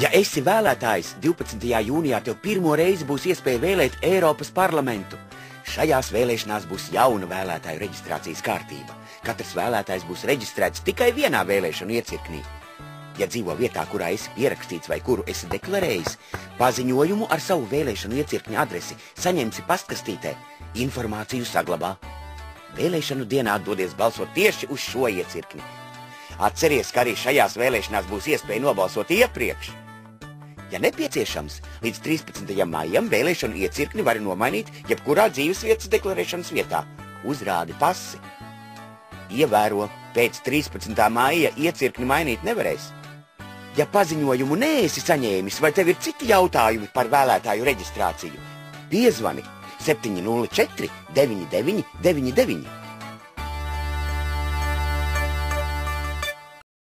Ja esi vēlētājs, 12. jūnijā tev pirmo reizi būs iespēja vēlēt Eiropas parlamentu. Šajās vēlēšanās būs jauna vēlētāju reģistrācijas kārtība. Katrs vēlētājs būs reģistrēts tikai vienā vēlēšanu iecirknī. Ja dzīvo vietā, kurā esi pierakstīts vai kuru esi deklarējis, paziņojumu ar savu vēlēšanu iecirkņa adresi saņemsi pastkastītē, informāciju saglabā. Vēlēšanu dienā dodies balsot tieši uz šo iecirkni. Atceries, ka arī šajās vēlēšanās būs iespēja nobalsot iepriekš. Ja nepieciešams, līdz 13. maijam vēlēšanu iecirkni var nomainīt jebkurā dzīvesvietas deklarēšanas vietā. Uzrādi pasi. Ievēro, pēc 13. maija iecirkni mainīt nevarēs. Ja paziņojumu neesi saņēmis vai tev ir citi jautājumi par vēlētāju reģistrāciju, piezvani 704 99 99.